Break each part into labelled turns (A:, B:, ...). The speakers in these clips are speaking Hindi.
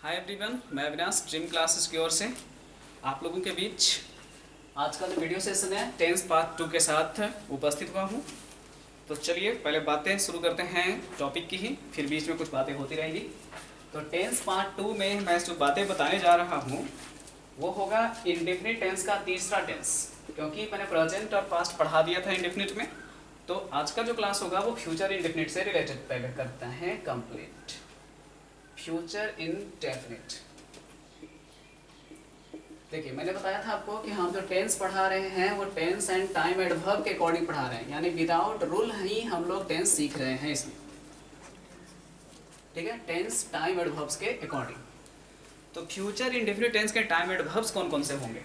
A: हाय एवरीवन, मैं अविनाश ड्रीम क्लासेस की ओर से आप लोगों के बीच आज का जो वीडियो सेशन है टेंस पार्ट 2 के साथ उपस्थित हुआ हूँ। तो चलिए पहले बातें शुरू करते हैं टॉपिक की ही, फिर बीच में कुछ बातें होती रहेंगी। तो टेंस पार्ट 2 में मैं जो बातें बताने जा रहा हूँ वो होगा इंडेफिनिट टेंस का तीसरा टेंस, क्योंकि मैंने प्रेजेंट और पास्ट पढ़ा दिया था इंडेफिनिट में। तो आज का जो क्लास होगा वो फ्यूचर इंडेफिनिट से रिलेटेड पहले करते हैं कंप्लीट। फ्यूचर इंडेफिनिट, देखिए मैंने बताया था आपको कि हम जो टेंस पढ़ा रहे हैं वो टेंस एंड टाइम एडवर्ब के अकॉर्डिंग पढ़ा रहे हैं, यानी विदाउट रूल ही हम लोग टेंस सीख रहे हैं इसमें, ठीक है, टेंस टाइम एडवर्ब्स के अकॉर्डिंग। तो फ्यूचर इंडेफिनिट टेंस के टाइम एडवर्ब्स कौन कौन से होंगे?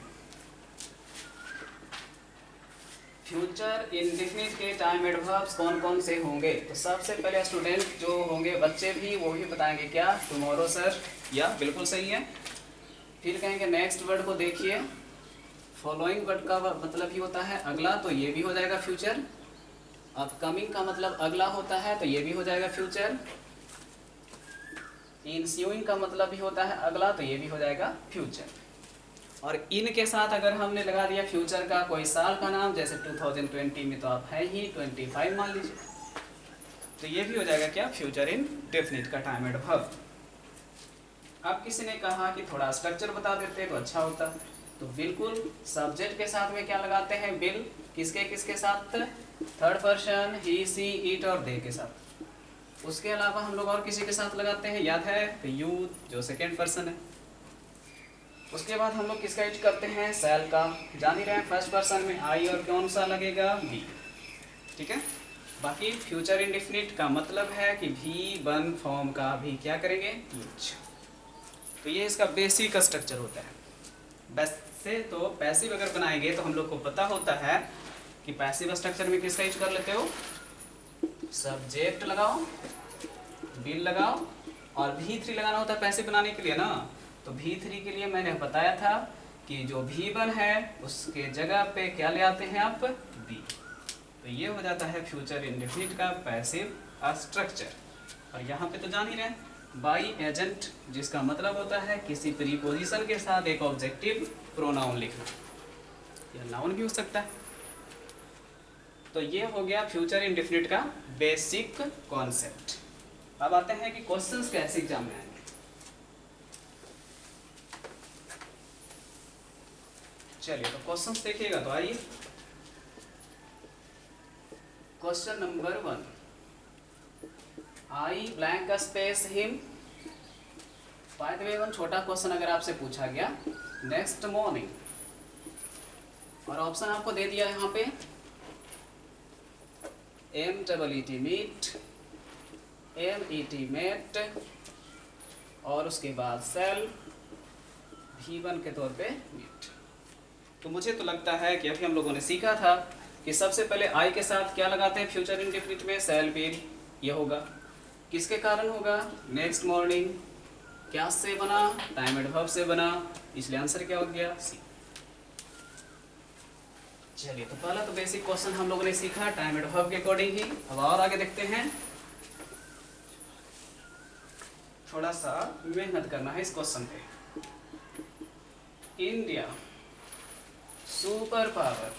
A: फ्यूचर इंडेफिनिट के टाइम एडवर्ब्स कौन कौन से होंगे? तो सबसे पहले स्टूडेंट जो होंगे, बच्चे भी, वो भी बताएंगे क्या, टुमारो सर, या बिल्कुल सही है। फिर कहेंगे नेक्स्ट वर्ड को देखिए, फॉलोइंग वर्ड का मतलब ही होता है अगला, तो ये भी हो जाएगा फ्यूचर। अपकमिंग का मतलब अगला होता है, तो ये भी हो जाएगा फ्यूचर। इंस्यूइंग का मतलब भी होता है अगला, तो ये भी हो जाएगा फ्यूचर। और इन के साथ अगर हमने लगा दिया फ्यूचर का कोई साल का नाम, जैसे 2020 में तो आप है ही 25 मान लीजिए, तो ये भी हो जाएगा क्या, फ्यूचर इंडेफिनिट का टाइम एडवर्ब। अब किसी ने कहा कि थोड़ा स्ट्रक्चर बता देते तो अच्छा होता, तो बिल्कुल सब्जेक्ट के साथ में क्या लगाते हैं, बिल। किसके किसके साथ? Third person, he, she, it और दे के साथ। उसके अलावा हम लोग और किसी के साथ लगाते हैं, याद है, तो यू जो सेकेंड पर्सन है। उसके बाद हम लोग किसका यूज करते हैं, सेल का। जान ही रहे हैं फर्स्ट पर्सन में आई और कौन सा लगेगा, बी, ठीक है। बाकी फ्यूचर इंडेफिनिट का मतलब है कि भी वन फॉर्म का भी क्या करेंगे, यूज। तो ये इसका बेसिक स्ट्रक्चर होता है। वैसे तो पैसिव अगर बनाएंगे तो हम लोग को पता होता है कि पैसिव स्ट्रक्चर में किसका यूज कर लेते हो, सब्जेक्ट लगाओ, बिल लगाओ, और V3 लगाना होता है पैसिव बनाने के लिए ना। तो V3 के लिए मैंने बताया था कि जो V1 है उसके जगह पे क्या ले आते हैं आप, B। तो ये हो जाता है फ्यूचर इंडेफिनिट का पैसिव स्ट्रक्चर। और यहाँ पे तो जान ही रहे बाई एजेंट, जिसका मतलब होता है किसी प्रीपोजिशन के साथ एक ऑब्जेक्टिव प्रोनाउन लिखना, या नाउन भी हो सकता है। तो ये हो गया फ्यूचर इंडेफिनिट का बेसिक कॉन्सेप्ट। अब आते हैं कि क्वेश्चंस कैसे एग्जाम में आएंगे। चलिए तो क्वेश्चंस देखिएगा, तो आइए question number 1, I blank space him. By the way one छोटा क्वेश्चन अगर आपसे पूछा गया नेक्स्ट मॉर्निंग, और ऑप्शन आपको दे दिया यहाँ पे MEET मीट, MET मेट, और उसके बाद सेल V1 के तौर पे मीट। तो मुझे तो लगता है कि अभी हम लोगों ने सीखा था कि सबसे पहले आई के साथ क्या लगाते हैं फ्यूचर इंडेफिनिट में, सेल बिल। ये होगा किसके कारण होगा, नेक्स्ट मॉर्निंग। क्या से बना, टाइम एडवर्ब से बना, इसलिए आंसर क्या हो गया, सी। चलिए तो पहला तो बेसिक क्वेश्चन हम लोगों ने सीखा टाइम एडवर्ब के अकॉर्डिंग ही। अब और आगे देखते हैं, थोड़ा सा मेहनत करना है इस क्वेश्चन पे। इंडिया सुपर पावर,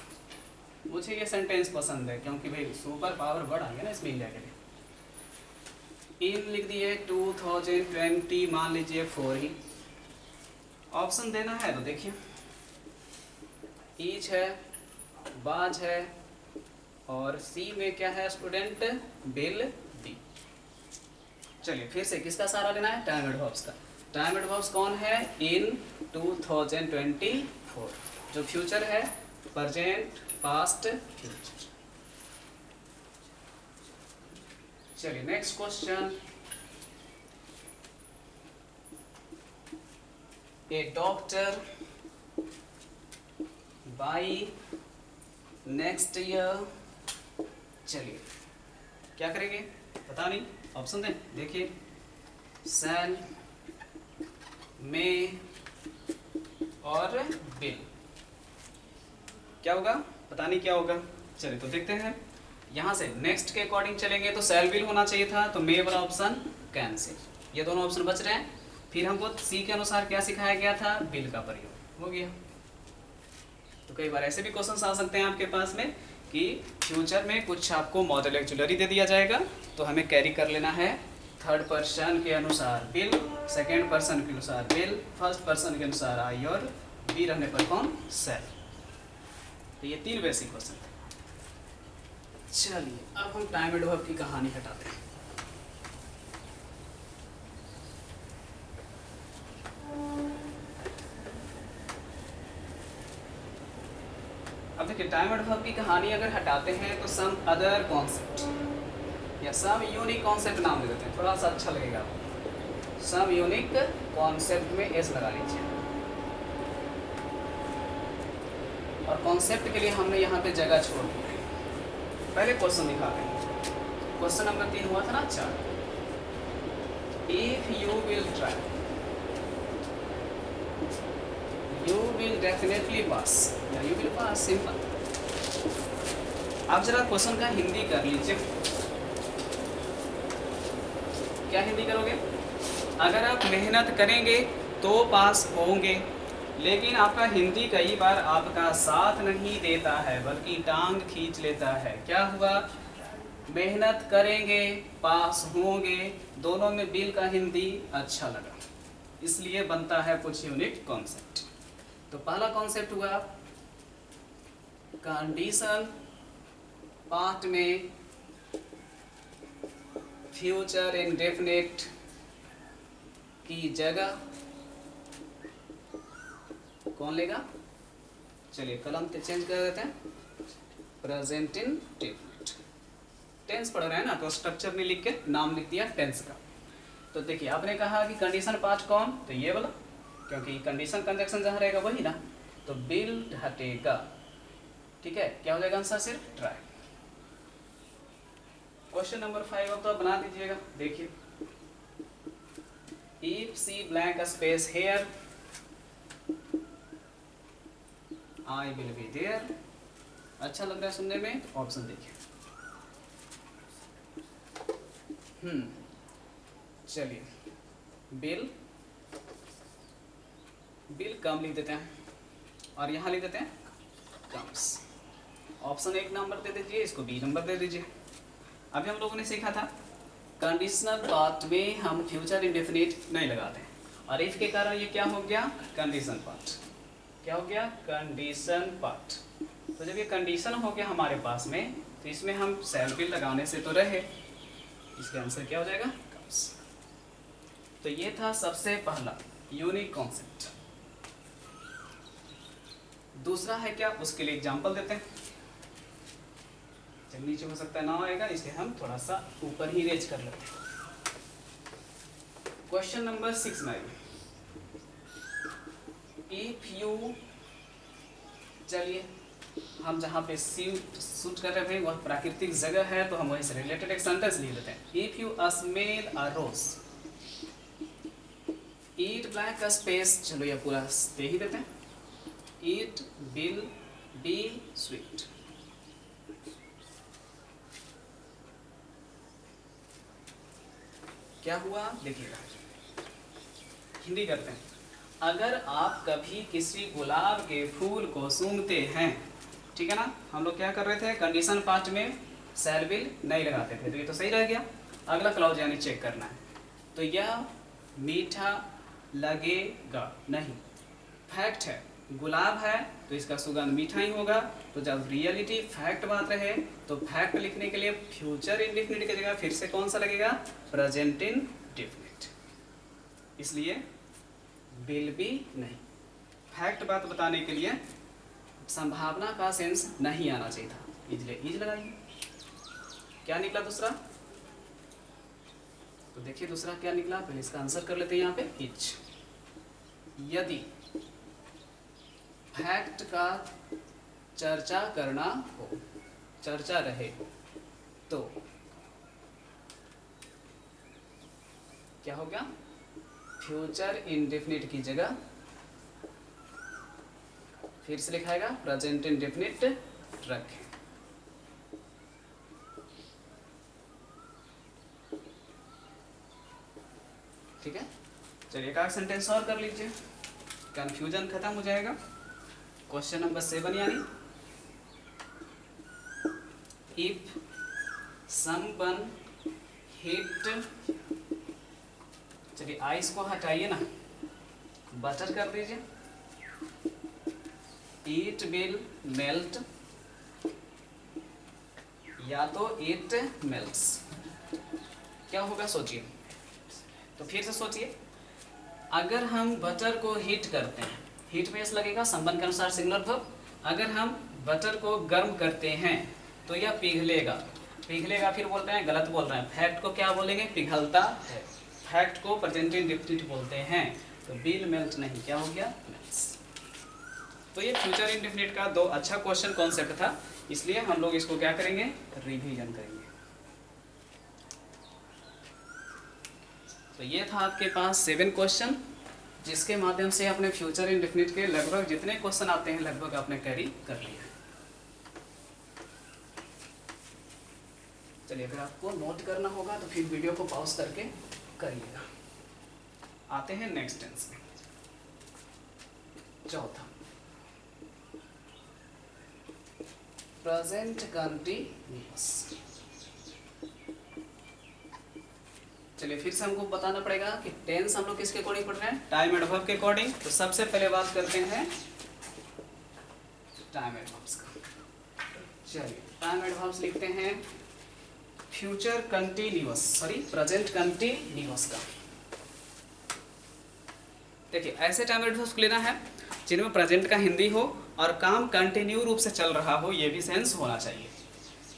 A: मुझे ये सेंटेंस पसंद है क्योंकि भाई सुपर पावर वर्ड आ गया ना इसमें इंडिया के लिए। इन लिख दिए 2020 मान लीजिए 4 ही। ऑप्शन देना है तो देखिए, ईच है, बाज है, और सी में क्या है स्टूडेंट, बिल, डी। चलिए फिर से किसका सहारा लेना है, टाइम एडवर्ब्स का। टाइम एडवर्ब्स कौन है, इन 2024, जो फ्यूचर है प्रेजेंट, पास्ट, फ्यूचर। चलिए next question, A doctor by next year. चलिए क्या करेंगे, पता नहीं, ऑप्शन दें, देखिए सेल, मे और बिल। क्या होगा, पता नहीं क्या होगा। चलिए तो देखते हैं, यहाँ से नेक्स्ट के अकॉर्डिंग चलेंगे तो सेल बिल होना चाहिए था, तो मे वाला ऑप्शन कैंसिल, ये दोनों ऑप्शन बच रहे हैं। फिर हमको सी के अनुसार क्या सिखाया गया था, बिल का प्रयोग हो गया। तो कई बार ऐसे भी क्वेश्चन आ सकते हैं आपके पास में कि फ्यूचर में कुछ आपको मॉडल एक्चुलरी दे दिया जाएगा, तो हमें कैरी कर लेना है थर्ड पर्सन के अनुसार बिल, सेकेंड पर्सन के अनुसार बिल, फर्स्ट पर्सन के अनुसार आई और बी रहने पर कौन, सेल। तो ये 3 बेसिक क्वेश्चन थे। चलिए अब हम टाइम एडवर्ब की कहानी हटाते हैं। अब देखिए टाइम एडवर्ब की कहानी अगर हटाते हैं तो सम अदर कॉन्सेप्ट या सम यूनिक कॉन्सेप्ट नाम ले देते हैं, थोड़ा सा अच्छा लगेगा आपको। सम यूनिक कॉन्सेप्ट में एस लगा लीजिए। और कॉन्सेप्ट के लिए हमने यहाँ पे जगह छोड़ दी है। पहले क्वेश्चन दिखा रहे हैं। क्वेश्चन नंबर 3 हुआ था ना 4। If you will try you will definitely pass या you will pass, सिंपल। आप जरा क्वेश्चन का हिंदी कर लीजिए। क्या हिंदी करोगे, अगर आप मेहनत करेंगे तो पास होंगे, लेकिन आपका हिंदी कई बार आपका साथ नहीं देता है बल्कि टांग खींच लेता है। क्या हुआ, मेहनत करेंगे पास होंगे, दोनों में बिल का हिंदी अच्छा लगा, इसलिए बनता है कुछ यूनिक कॉन्सेप्ट। तो पहला कॉन्सेप्ट हुआ कंडीशन पार्ट में फ्यूचर इंडेफिनिट की जगह कौन लेगा, चलिए कलम चेंज कर देते हैं, प्रेजेंट इंडेफिनिट। टेंस पढ़ रहे हैं ना, तो स्ट्रक्चर में लिख के नाम लिख दिया टेंस का। तो देखिए आपने कहा कि कंडीशन पार्ट कौन, तो ये वाला, क्योंकि कंडीशन कंजक्शन जहाँ रहेगा वही ना, तो बिल हटेगा। ठीक है, क्या हो जाएगा आंसर, सिर्फ ट्राई। क्वेश्चन नंबर 5 अब तो आप बना दीजिएगा। देखिए if see blank space here I will be there. अच्छा लग रहा है सुनने में, तो ऑप्शन देखिए। चलिए बिल, बिल कम लिख देते हैं और यहाँ लिख देते हैं कम्स। ऑप्शन 1 नंबर दे दीजिए, इसको बी नंबर दे दीजिए। अभी हम लोगों ने सीखा था कंडीशनल पार्ट में हम फ्यूचर इंडेफिनिट नहीं लगाते हैं, और इफ के कारण ये क्या हो गया, कंडीशन पार्ट। क्या हो गया, कंडीशन पार्ट। तो जब ये कंडीशन हो गया हमारे पास में, तो इसमें हम सेल बिल लगाने से तो रहे, इसका आंसर क्या हो जाएगा, कम्स। तो ये था सबसे पहला यूनिक कॉन्सेप्ट। दूसरा है क्या, उसके लिए एग्जांपल देते हैं। चल नीचे हो सकता है ना आएगा, इसलिए हम थोड़ा सा ऊपर ही रेज कर लेते हैं। क्वेश्चन नंबर 6 में इफ यू, चलिए हम जहाँ पे शूट कर रहे थे वह प्राकृतिक जगह है, तो हम वहीं से रिलेटेड एक सेंटेंस लिख देते हैं। If you smell a rose it blank space, चलो ये पूरा दे ही देते हैं, It will be sweet। क्या हुआ देखिएगा, हिंदी करते हैं। अगर आप कभी किसी गुलाब के फूल को सूंघते हैं, ठीक है ना, हम लोग क्या कर रहे थे, कंडीशन पार्ट में सेल बिल नहीं लगाते थे, तो ये तो सही रह गया। अगला क्लाउज यानी चेक करना है, तो यह मीठा लगेगा नहीं, फैक्ट है, गुलाब है तो इसका सुगंध मीठा ही होगा। तो जब रियलिटी फैक्ट बात रहे, तो फैक्ट लिखने के लिए फ्यूचर इंडेफिनिट की जगह फिर से कौन सा लगेगा, प्रेजेंट इंडेफिनिट, इसलिए विल बी नहीं। फैक्ट बात बताने के लिए संभावना का सेंस नहीं आना चाहिए था, इसलिए इज लगाइए। क्या निकला दूसरा, तो देखिए दूसरा क्या निकला, पहले इसका आंसर कर लेते हैं यहाँ पे, इच। यदि फैक्ट का चर्चा करना हो, चर्चा रहे, तो क्या हो गया, फ्यूचर इंडेफिनिट की जगह फिर से लिखाएगा प्रेजेंट इंडेफिनिट रखें। ठीक है, चलिए एक आध सेंटेंस और कर लीजिए, कंफ्यूजन खत्म हो जाएगा। क्वेश्चन नंबर 7 यानी इफ समवन हिट, चलिए आइस को हटाइए ना, बटर कर दीजिए, इट विल मेल्ट या तो इट मेल्ट्स, क्या होगा सोचिए। तो फिर से सोचिए, अगर हम बटर को हीट करते हैं, हीट में एस लगेगा, संबंध के अनुसार सिंगुलर वर्ब। अगर हम बटर को गर्म करते हैं तो यह पिघलेगा, पिघलेगा फिर बोल रहे हैं, गलत बोल रहे हैं, फैक्ट को क्या बोलेंगे, पिघलता है, फैक्ट को प्रेजेंट इंडेफिनिट बोलते हैं, तो विल मेल्ट नहीं, क्या हो गया, मेल्ट्स। तो ये फ्यूचर इंडेफिनिट का 2 अच्छा क्वेश्चन कॉन्सेप्ट था, इसलिए हम लोग इसको क्या करेंगे, रिवीजन करेंगे। तो ये था आपके पास 7 क्वेश्चन, जिसके माध्यम से अपने फ्यूचर इंडेफिनिट के लगभग जितने क्वेश्चन आते हैं लगभग आपने कैरी कर लिया। चलिए अगर आपको नोट करना होगा तो फिर वीडियो को पॉज करके करिएगा। आते हैं नेक्स्ट टेंस में, चौथा प्रेजेंट कंटीन्यूअस। चलिए फिर से हमको बताना पड़ेगा कि टेंस हम लोग किसके अकॉर्डिंग पढ़ रहे हैं, टाइम एंड वर्ब के अकॉर्डिंग। तो सबसे पहले बात करते हैं टाइम एंड वर्ब्स का। चलिए टाइम एंड वर्ब्स लिखते हैं future continuous, sorry present continuous का। देखिए ऐसे टाइम एंड वर्ब्स को लेना है जिनमें प्रेजेंट का हिंदी हो और काम कंटिन्यू रूप से चल रहा हो, ये भी सेंस होना चाहिए।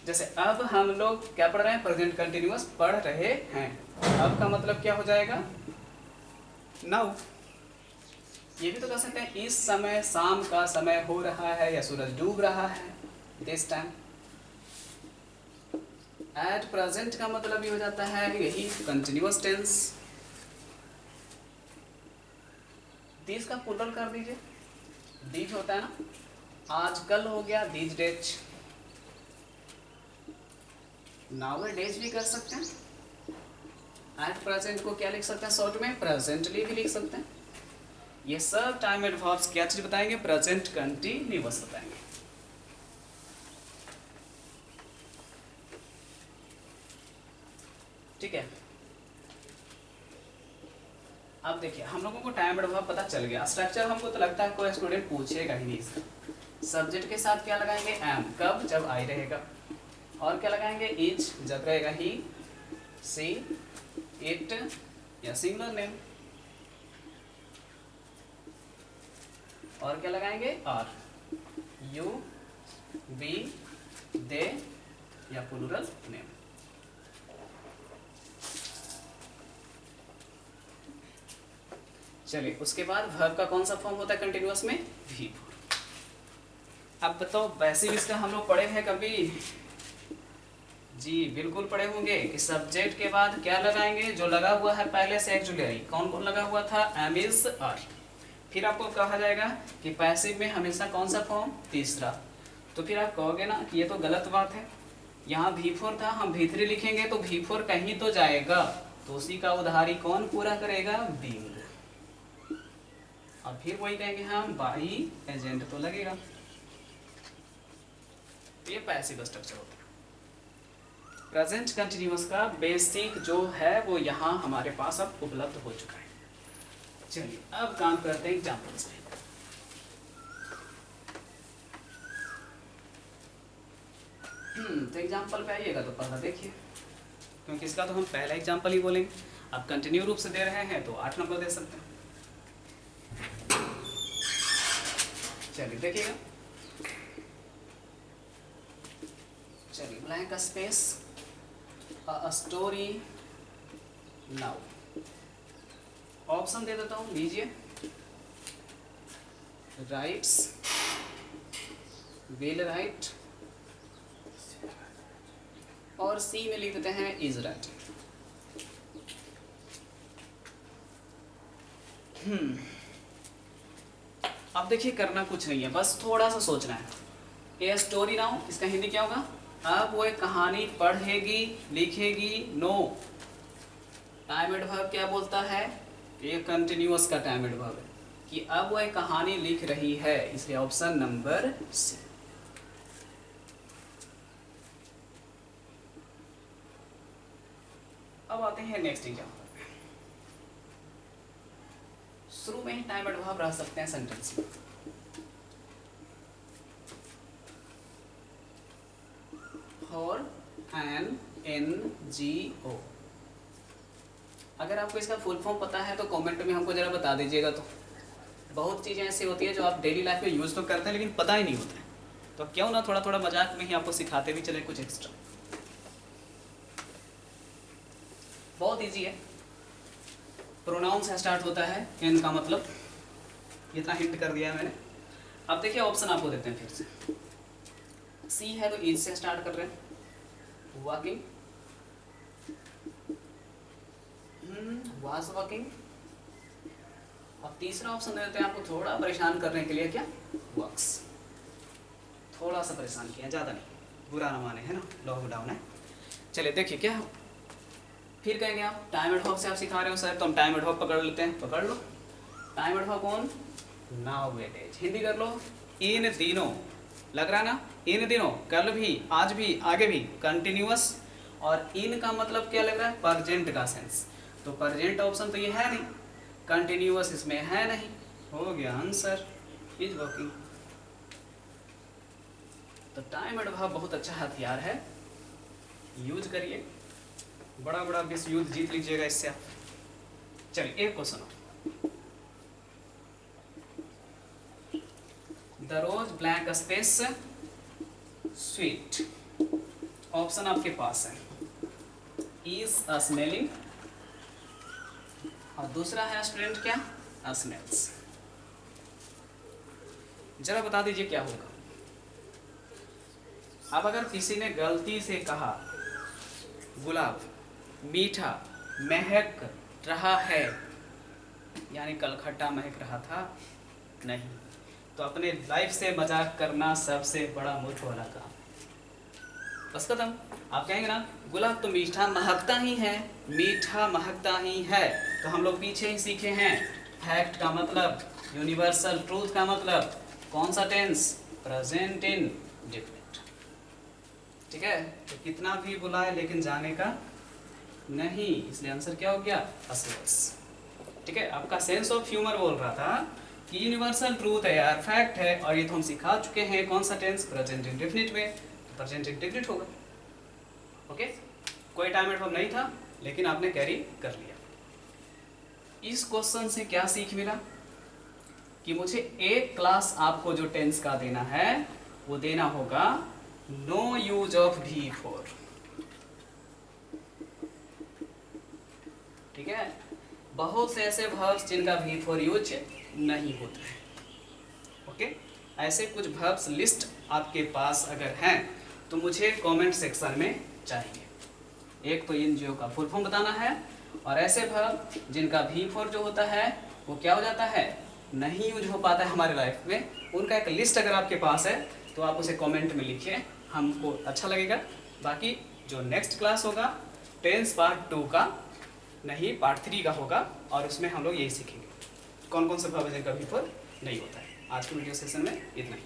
A: जैसे अब हम लोग क्या पढ़ रहे हैं, प्रेजेंट कंटिन्यूअस पढ़ रहे हैं। अब का मतलब क्या हो जाएगा, नाउ। ये भी तो कह सकते हैं इस समय शाम का समय हो रहा है या सूरज डूब रहा है, दिस टाइम। एट प्रेजेंट का मतलब ये हो जाता है यही कंटिन्यूअस टेंस। दिस का प्लूरल कर दीजिए, दीज होता है ना, आजकल हो गया दीज डेज, नाउअडेज भी कर सकते हैं। एट प्रेजेंट को क्या लिख सकते हैं शॉर्ट में, प्रेजेंटली भी लिख सकते हैं। ये सब टाइम एंड वर्ब्स क्या चीज बताएंगे, प्रेजेंट कंटीन्यूअस बताएंगे। ठीक है, अब देखिए हम लोगों को टाइम एंड वर्ब पता चल गया। स्ट्रक्चर हमको तो लगता है कोई स्टूडेंट पूछेगा ही नहीं इसका। सब्जेक्ट के साथ क्या लगाएंगे, एम, कब, जब आई रहेगा। और क्या लगाएंगे, इज, जब रहेगा ही, सी, इट या सिंगुलर नेम। और क्या लगाएंगे, आर, यू, वी, दे या प्लूरल नेम। चलिए उसके बाद वर्ब का कौन सा फॉर्म होता है कंटिन्यूअस में, वी। अब बताओ वैसे भी इसका हम लोग पढ़े हैं कभी, जी बिल्कुल पढ़े होंगे कि सब्जेक्ट के बाद क्या लगाएंगे, जो लगा हुआ है पहले से एक्जुलरी। कौन कौन लगा हुआ था, एम, इज, आर। फिर आपको कहा जाएगा कि पैसिव में हमेशा कौन सा फॉर्म, तीसरा। तो फिर आप कहोगे ना कि ये तो गलत बात है, यहाँ V4 था, हम V3 लिखेंगे तो V4 कहीं तो जाएगा, तो उसी का उधारी कौन पूरा करेगा, बीइंग। और फिर वही कहेंगे हम बाई एजेंट तो लगेगा। तो ये पैसिव स्ट्रक्चर होता है। प्रेजेंट कंटिन्यूअस का बेसिक जो है वो यहाँ हमारे पास अब उपलब्ध हो चुका है। चलिए अब काम करते हैं एग्जाम्पल्स पे। तो एग्जाम्पल पे आइएगा तो पहला देखिए, क्योंकि इसका तो हम पहला एग्जाम्पल ही बोलेंगे। अब कंटिन्यू रूप से दे रहे हैं तो 8 नंबर दे सकते हैं। चलिए देखिएगा, चलिए blank space, a story now. Option दे देता हूँ, लीजिए। राइट्स, विल राइट, और सी में लिख देते हैं इज राइट। अब देखिए करना कुछ नहीं है, बस थोड़ा सा सोचना है। ए स्टोरी नाउ, इसका हिंदी क्या होगा, अब वो एक कहानी पढ़ेगी लिखेगी। नो, टाइम एंड वर्ब क्या बोलता है, ये कंटिन्यूअस का टाइम एडवर्ब है कि अब वह कहानी लिख रही है, इसलिए ऑप्शन नंबर सी। अब आते हैं नेक्स्ट एग्जाम्पल। शुरू में ही टाइम एडवर्ब रह सकते हैं सेंटेंस में। फॉर एन एन जी ओ। अगर आपको इसका फुल फॉर्म पता है तो कमेंट में हमको जरा बता दीजिएगा। तो बहुत चीज़ें ऐसी होती है जो आप डेली लाइफ में यूज़ तो करते हैं लेकिन पता ही नहीं होता है, तो क्यों ना थोड़ा थोड़ा मजाक में ही आपको सिखाते भी चले कुछ एक्स्ट्रा। बहुत इजी है, प्रोनाउन से स्टार्ट होता है, एन का मतलब, इतना हिंट कर दिया है मैंने। अब देखिए ऑप्शन आपको देते हैं फिर से। सी है तो इज से स्टार्ट कर रहे हैं, वॉकिंग, वाज वॉकिंग। अब तीसरा ऑप्शन देते हैं आपको थोड़ा परेशान करने के लिए, क्या, वर्क्स। थोड़ा सा परेशान किया, ज़्यादा नहीं, बुरा ना माने, है ना, लॉकडाउन है। चलिए देखिए क्या फिर कहेंगे आप टाइम एडवर्ब से आप सिखा रहे हो सर, तो हम टाइम एडवर्ब पकड़ लेते हैं, पकड़ लो। टाइम एडवर्ब कौन, नाउअडेज। हिंदी कर लो, इन दिनों, लग रहा ना, इन दिनों, कल भी, आज भी, आगे भी, कंटिन्यूअस। और इन का मतलब क्या लग रहा है, प्रेजेंट का सेंस, तो प्रेजेंट ऑप्शन तो ये है नहीं, कंटिन्यूअस इसमें है नहीं, हो गया आंसर, इज वर्किंग। तो टाइम एडवर्ब बहुत अच्छा हथियार है, यूज करिए, बड़ा बड़ा विश्व युद्ध जीत लीजिएगा इससे आप। चलिए एक question, the rose black space sweet. Option आपके पास है, इज स्मेलिंग, और दूसरा है स्टूडेंट क्या, स्मेल्स। जरा बता दीजिए क्या होगा। अब अगर किसी ने गलती से कहा गुलाब मीठा महक रहा है, यानी कल खट्टा महक रहा था, नहीं, तो अपने लाइफ से मजाक करना सबसे बड़ा मूर्ख वाला काम, बस खत्म। आप कहेंगे ना गुलाब तो मीठा महकता ही है, मीठा महकता ही है, तो हम लोग पीछे ही सीखे हैं फैक्ट का मतलब, यूनिवर्सल ट्रूथ का मतलब, कौन सा टेंस, प्रेजेंट इंडेफिनिट। ठीक है, तो कितना भी बुलाए लेकिन जाने का नहीं, इसलिए आंसर क्या हो गया, असलियस। ठीक है, आपका सेंस ऑफ ह्यूमर बोल रहा था कि यूनिवर्सल ट्रूथ है यार, फैक्ट है, और ये तो हम सिखा चुके हैं कौन सा टेंस, प्रेजेंट इंडेफिनिट में, तो प्रेजेंट इंडेफिनिट होगा। ओके, कोई टाइम एडवर्ब नहीं था लेकिन आपने कैरी कर लिया। इस क्वेश्चन से क्या सीख मिला कि मुझे एक क्लास आपको जो टेंस का देना है वो देना होगा नो यूज ऑफ भी फोर। ठीक है, बहुत से ऐसे वर्ब्स जिनका भी फोर यूज नहीं होता है। ओके, ऐसे कुछ वर्ब्स लिस्ट आपके पास अगर हैं तो मुझे कमेंट सेक्शन में चाहिए। एक तो इन जो का फुल फॉर्म बताना है, और ऐसे वर्ब जिनका भी फोर जो होता है वो क्या हो जाता है, नहीं यूज हो पाता है हमारे लाइफ में, उनका एक लिस्ट अगर आपके पास है तो आप उसे कमेंट में लिखिए, हमको अच्छा लगेगा। बाकी जो नेक्स्ट क्लास होगा टेंस पार्ट 2 का नहीं, पार्ट 3 का होगा, और उसमें हम लोग यही सीखेंगे कौन कौन से वर्ब जिनका भी फोर नहीं होता है। आज के वीडियो सेशन में इतना ही।